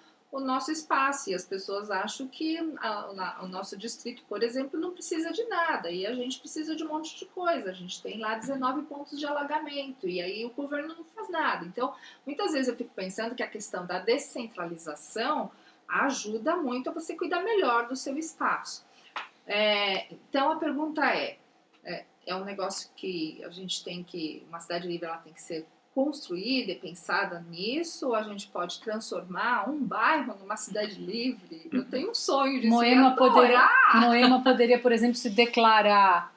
espaço. E as pessoas acham que o nosso distrito, por exemplo, não precisa de nada e a gente precisa de um monte de coisa. A gente tem lá 19 pontos de alagamento e aí o governo não faz nada. Então, muitas vezes eu fico pensando que a questão da descentralização ajuda muito a você cuidar melhor do seu espaço. Então, a pergunta é um negócio que a gente tem que... Uma cidade livre ela tem que ser construída e pensada nisso, ou a gente pode transformar um bairro numa cidade livre? Eu tenho um sonho de Moema poderia, por exemplo, se declarar...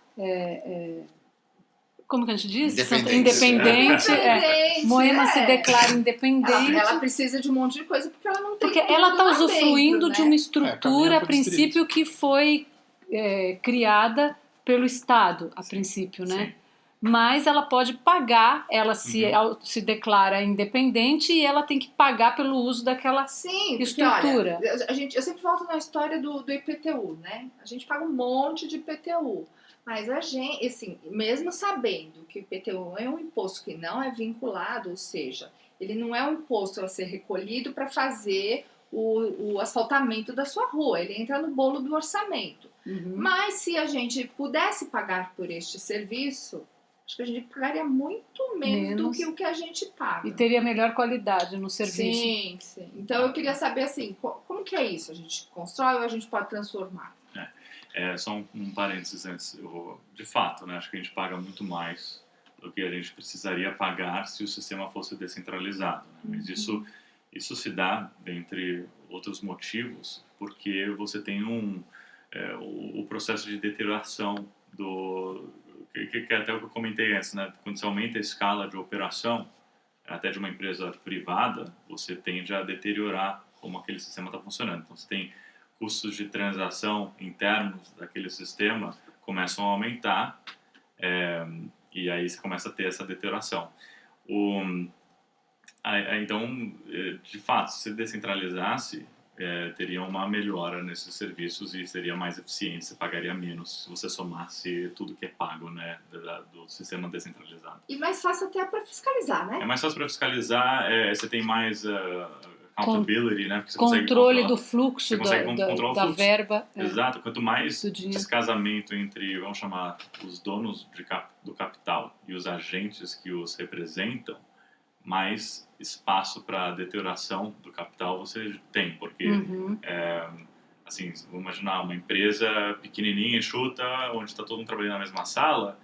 como que a gente diz? Independente. Moema se declara independente. Ela precisa de um monte de coisa porque ela não tem. Porque ela está usufruindo dentro, de uma estrutura, a princípio, que foi criada pelo Estado, a princípio, né? Sim. Mas ela pode pagar, ela se declara independente e ela tem que pagar pelo uso daquela estrutura. Olha, eu sempre volto na história do IPTU, né? A gente paga um monte de IPTU. Mas a gente, assim, mesmo sabendo que o IPTU é um imposto que não é vinculado, ou seja, ele não é um imposto a ser recolhido para fazer o asfaltamento da sua rua, ele entra no bolo do orçamento. Mas se a gente pudesse pagar por este serviço, acho que a gente pagaria muito menos do que o que a gente paga. E teria melhor qualidade no serviço. Sim. Então eu queria saber, assim, como que é isso? A gente constrói ou a gente pode transformar? Só um parênteses antes. De fato, né, acho que a gente paga muito mais do que a gente precisaria pagar se o sistema fosse descentralizado. Né? Mas isso se dá, dentre outros motivos, porque você tem o processo de deterioração que é até o que eu comentei antes, né? Quando você aumenta a escala de operação, até de uma empresa privada, você tende a deteriorar como aquele sistema está funcionando. Então, você tem custos de transação internos daquele sistema começam a aumentar e aí você começa a ter essa deterioração. Então, de fato, se descentralizasse, teria uma melhora nesses serviços e seria mais eficiente, você pagaria menos se você somasse tudo que é pago, né, do sistema descentralizado. E mais fácil até para fiscalizar, né? É mais fácil para fiscalizar, você tem mais accountability, né? Porque você controle do fluxo da verba. Exato, quanto mais descasamento entre, vamos chamar, os donos do capital e os agentes que os representam, mais espaço para deterioração do capital você tem, porque assim, vamos imaginar uma empresa pequenininha, enxuta, onde está todo mundo trabalhando na mesma sala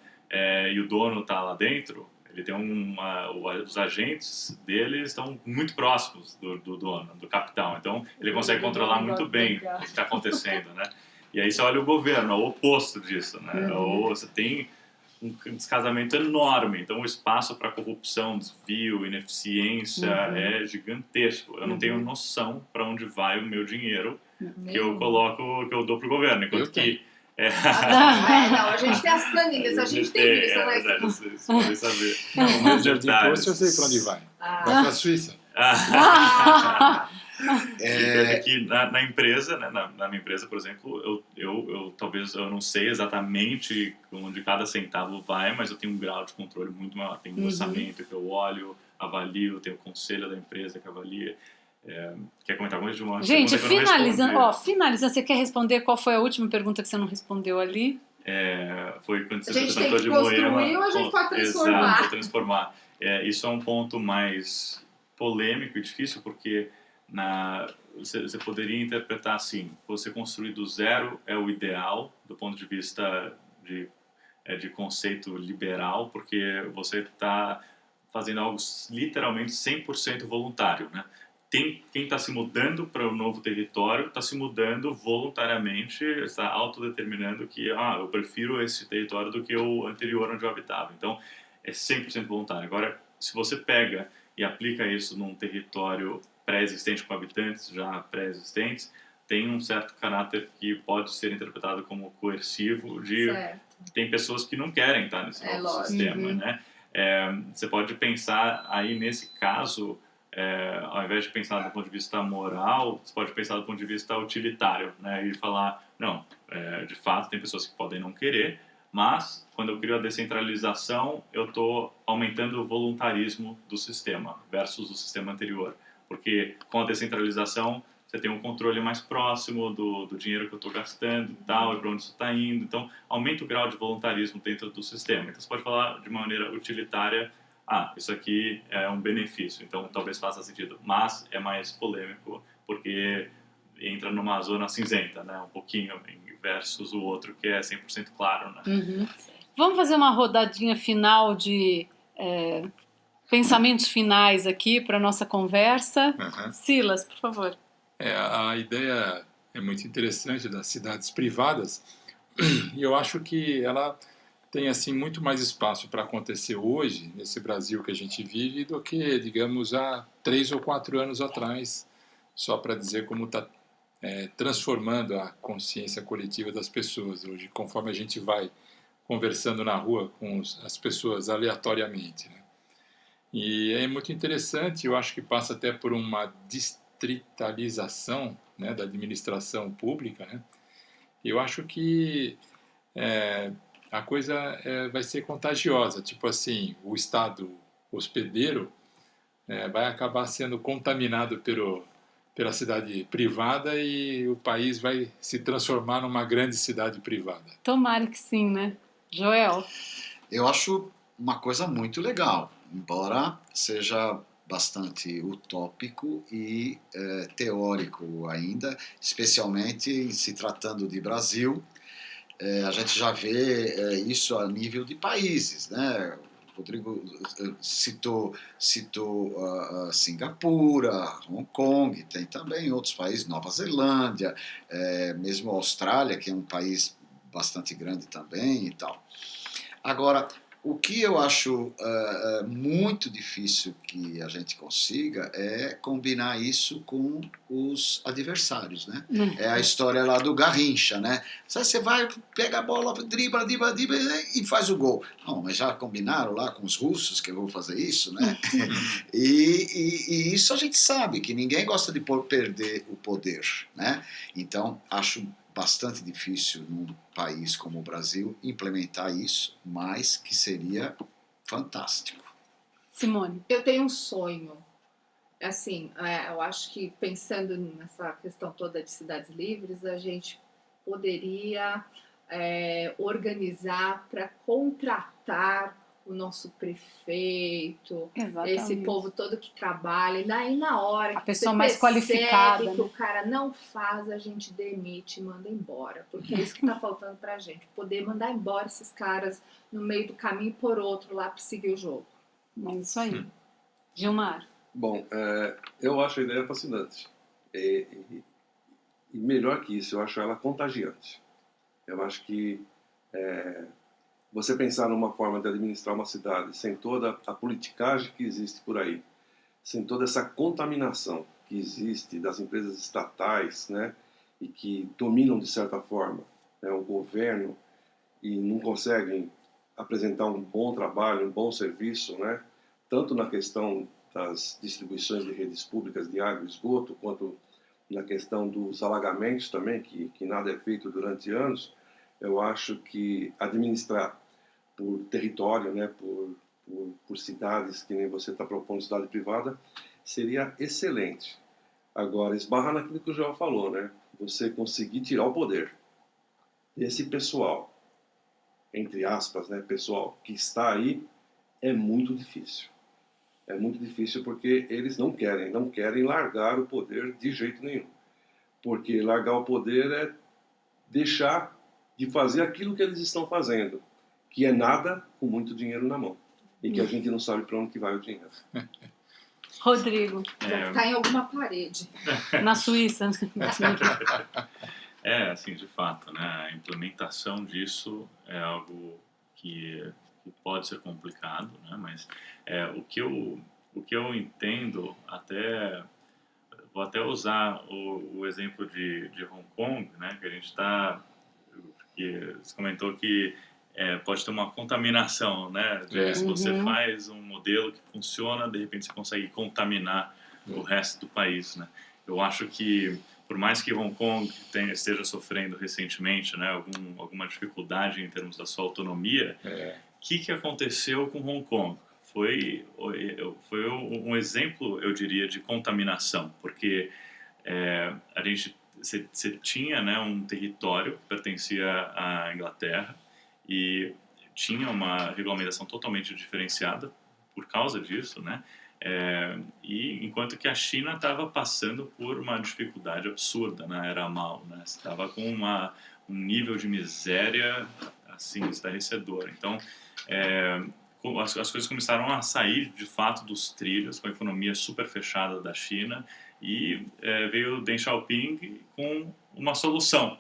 e o dono está lá dentro, ele tem os agentes dele estão muito próximos do dono, do capital, então ele consegue controlar muito bem o que está acontecendo, né? E aí você olha o governo, é o oposto disso, né? Ou você tem um descasamento enorme, então o espaço para corrupção, desvio, ineficiência é gigantesco. Eu não tenho noção para onde vai o meu dinheiro que eu coloco, que eu dou pro governo, enquanto que não, a gente tem as Planilhas, a gente tem isso, né? verdade, vocês podem saber. Não, mas Jardim detalhes. Poço eu sei para onde vai. Ah. Vai para a Suíça. Então, aqui na empresa, né, na minha empresa, por exemplo, talvez eu não sei exatamente onde cada centavo vai, mas eu tenho um grau de controle muito maior. Tem um orçamento que eu olho, avalio, tem o conselho da empresa que avalia. Quer comentar alguma de uma Gente, pergunta que eu não respondi? finalizando, você quer responder qual foi a última pergunta que você não respondeu ali? Foi quando A você gente tem tratou que de construir Moema. ou a gente pode transformar? Exato, pode transformar. Isso é um ponto mais polêmico e difícil, porque você poderia interpretar assim: você construir do zero é o ideal, do ponto de vista de conceito liberal, porque você está fazendo algo literalmente 100% voluntário, né? Quem está se mudando para o novo território está se mudando voluntariamente, está autodeterminando que eu prefiro esse território do que o anterior onde eu habitava. Então, é 100% voluntário. Agora, se você pega e aplica isso num território pré-existente, com habitantes já pré-existentes, tem um certo caráter que pode ser interpretado como coercivo. Tem pessoas que não querem estar nesse novo sistema, né? Você pode pensar aí nesse caso, ao invés de pensar do ponto de vista moral, você pode pensar do ponto de vista utilitário, né? E falar, não, de fato tem pessoas que podem não querer, mas quando eu crio a descentralização, eu estou aumentando o voluntarismo do sistema versus o sistema anterior. Porque com a descentralização, você tem um controle mais próximo do dinheiro que eu estou gastando e tal, e para onde isso está indo. Então, aumenta o grau de voluntarismo dentro do sistema. Então, você pode falar de maneira utilitária, isso aqui é um benefício, então talvez faça sentido. Mas é mais polêmico, porque entra numa zona cinzenta, né? Um pouquinho, versus o outro que é 100% claro, né? Vamos fazer uma rodadinha final de pensamentos finais aqui para nossa conversa. Silas, por favor. A ideia é muito interessante das cidades privadas e eu acho que ela tem assim muito mais espaço para acontecer hoje, nesse Brasil que a gente vive, do que, digamos, há 3 ou 4 anos atrás, só para dizer como está transformando a consciência coletiva das pessoas hoje, conforme a gente vai conversando na rua com as pessoas aleatoriamente, né? E é muito interessante, eu acho que passa até por uma distritalização, né, da administração pública, né? Eu acho que a coisa vai ser contagiosa, tipo assim, o Estado hospedeiro vai acabar sendo contaminado pela cidade privada e o país vai se transformar numa grande cidade privada. Tomara que sim, né? Joel? Eu acho uma coisa muito legal, embora seja bastante utópico e teórico ainda, especialmente em se tratando de Brasil. A gente já vê isso a nível de países, né? O Rodrigo citou Singapura, Hong Kong, tem também outros países, Nova Zelândia, mesmo a Austrália, que é um país bastante grande também e tal. Agora, o que eu acho muito difícil que a gente consiga é combinar isso com os adversários, né? É a história lá do Garrincha, né? Você vai, pega a bola, dribla e faz o gol. Não, mas já combinaram lá com os russos que eu vou fazer isso, né? E isso a gente sabe, que ninguém gosta de perder o poder, né? Então, acho bastante difícil num país como o Brasil implementar isso, mas que seria fantástico. Simone? Eu tenho um sonho. Assim, eu acho que pensando nessa questão toda de cidades livres, a gente poderia organizar para contratar o nosso prefeito, Exatamente. esse povo todo que trabalha, e daí na hora a que pessoa você mais qualificada, que né? o cara não faz, a gente demite e manda embora, porque é isso que está faltando pra gente, poder mandar embora esses caras no meio do caminho e por outro lá para seguir o jogo. É isso aí. Gilmar? Bom, eu acho a ideia fascinante. E melhor que isso, eu acho ela contagiante. Eu acho que você pensar numa forma de administrar uma cidade sem toda a politicagem que existe por aí, sem toda essa contaminação que existe das empresas estatais, né, e que dominam de certa forma, né, o governo, e não conseguem apresentar um bom trabalho, um bom serviço, né? Tanto na questão das distribuições de redes públicas de água e esgoto, quanto na questão dos alagamentos também, que nada é feito durante anos. Eu acho que administrar por território, né, por cidades, que nem você está propondo, cidade privada, seria excelente. Agora, esbarra naquilo que o João falou, né? Você conseguir tirar o poder desse pessoal, entre aspas, né, pessoal que está aí, é muito difícil. É muito difícil porque eles não querem largar o poder de jeito nenhum. Porque largar o poder é deixar de fazer aquilo que eles estão fazendo, que é nada com muito dinheiro na mão. E que a gente não sabe para onde que vai o dinheiro. Rodrigo, Deve estar em alguma parede. na Suíça. Assim, de fato, né? A implementação disso é algo que pode ser complicado, né? Mas o que eu entendo, vou até usar o exemplo de Hong Kong, né? Que a gente que você comentou que pode ter uma contaminação, né? Se você faz um modelo que funciona, de repente você consegue contaminar o resto do país, né? Eu acho que, por mais que Hong Kong esteja sofrendo recentemente, né, alguma dificuldade em termos da sua autonomia, o que aconteceu com Hong Kong? Foi um exemplo, eu diria, de contaminação, porque você tinha, né, um território que pertencia à Inglaterra e tinha uma regulamentação totalmente diferenciada por causa disso, né? E enquanto que a China estava passando por uma dificuldade absurda, né? Era mal, né? Estava com um nível de miséria assim estarrecedor. Então, as coisas começaram a sair de fato dos trilhos com a economia super fechada da China e veio Deng Xiaoping com uma solução.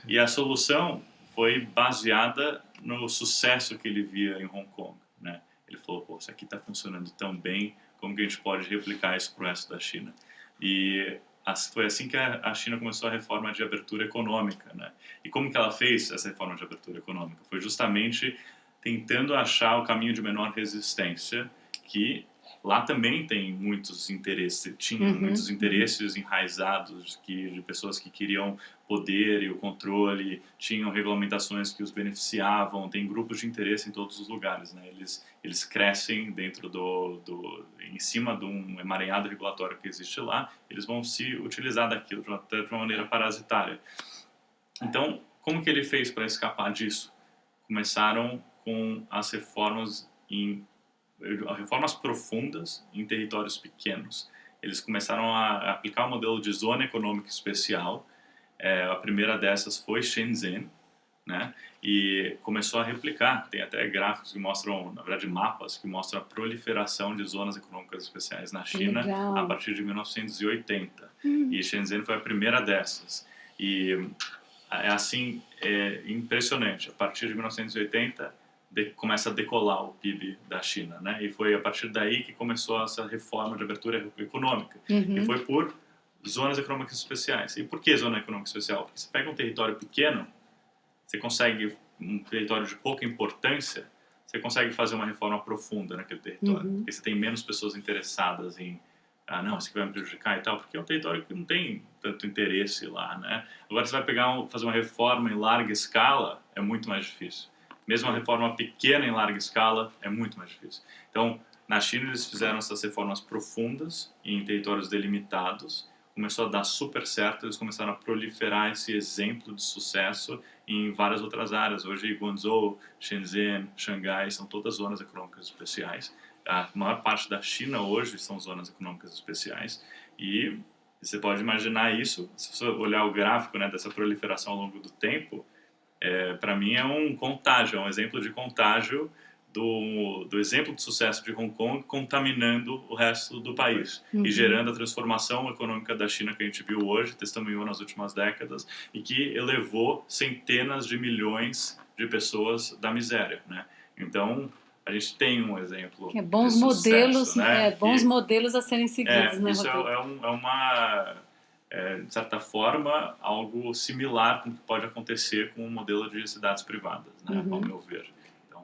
E a solução foi baseada no sucesso que ele via em Hong Kong, né? Ele falou, pô, isso aqui está funcionando tão bem, como que a gente pode replicar isso para o resto da China? E foi assim que a China começou a reforma de abertura econômica, né? E como que ela fez essa reforma de abertura econômica? Foi justamente tentando achar o caminho de menor resistência, que lá também tem muitos interesses, tinham muitos interesses enraizados de pessoas que queriam poder e o controle, tinham regulamentações que os beneficiavam, tem grupos de interesse em todos os lugares, né? Eles crescem dentro em cima de um emaranhado regulatório que existe lá, eles vão se utilizar daquilo até de uma maneira parasitária. Então, como que ele fez para escapar disso? Começaram com as reformas profundas em territórios pequenos. Eles começaram a aplicar o modelo de zona econômica especial. A primeira dessas foi Shenzhen, né? E começou a replicar. Tem até gráficos que mostram, na verdade, mapas que mostram a proliferação de zonas econômicas especiais na China a partir de 1980. E Shenzhen foi a primeira dessas. E é impressionante. A partir de 1980 começa a decolar o PIB da China, né? E foi a partir daí que começou essa reforma de abertura econômica. E foi por zonas econômicas especiais. E por que zona econômica especial? Porque você pega um território pequeno, você consegue um território de pouca importância, você consegue fazer uma reforma profunda naquele território. Porque você tem menos pessoas interessadas em não, isso aqui vai me prejudicar e tal, porque é um território que não tem tanto interesse lá, né? Agora você vai fazer uma reforma em larga escala, é muito mais difícil. Mesmo uma reforma pequena em larga escala é muito mais difícil. Então, na China eles fizeram essas reformas profundas em territórios delimitados, começou a dar super certo, eles começaram a proliferar esse exemplo de sucesso em várias outras áreas. Hoje, Guangzhou, Shenzhen, Xangai são todas zonas econômicas especiais. A maior parte da China hoje são zonas econômicas especiais e você pode imaginar isso, se você olhar o gráfico, né, dessa proliferação ao longo do tempo, para mim é um exemplo de contágio do exemplo de sucesso de Hong Kong contaminando o resto do país e gerando a transformação econômica da China que a gente viu hoje, testemunhou nas últimas décadas e que elevou centenas de milhões de pessoas da miséria, né? Então, a gente tem um exemplo bons de modelos, sucesso, né? bons modelos a serem seguidos, né, isso Rodrigo? de certa forma, algo similar com o que pode acontecer com o modelo de cidades privadas, né, ao meu ver. Então,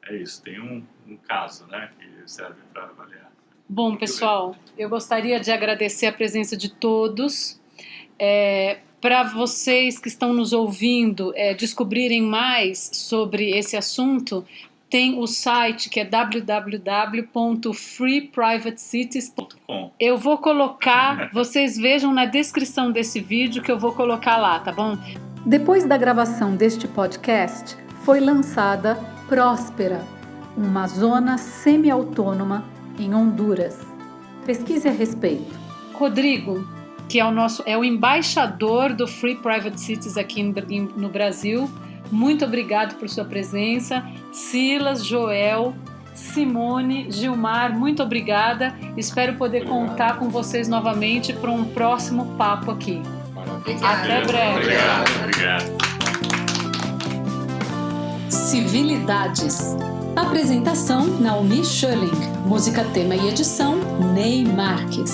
é isso. Tem um caso, né, que serve para avaliar. Bom, pessoal, eu gostaria de agradecer a presença de todos. Para vocês que estão nos ouvindo descobrirem mais sobre esse assunto, tem o site que é www.freeprivatecities.com. Eu vou colocar, vocês vejam na descrição desse vídeo que eu vou colocar lá, tá bom? Depois da gravação deste podcast, foi lançada Próspera, uma zona semi-autônoma em Honduras. Pesquise a respeito. Rodrigo, que é o embaixador do Free Private Cities aqui no Brasil, muito obrigado por sua presença. Silas, Joel, Simone, Gilmar, muito obrigada. Espero poder contar com vocês novamente para um próximo papo aqui. Até breve. Obrigado. Civilidades. Apresentação: Naomi Schulling. Música, tema e edição: Ney Marques.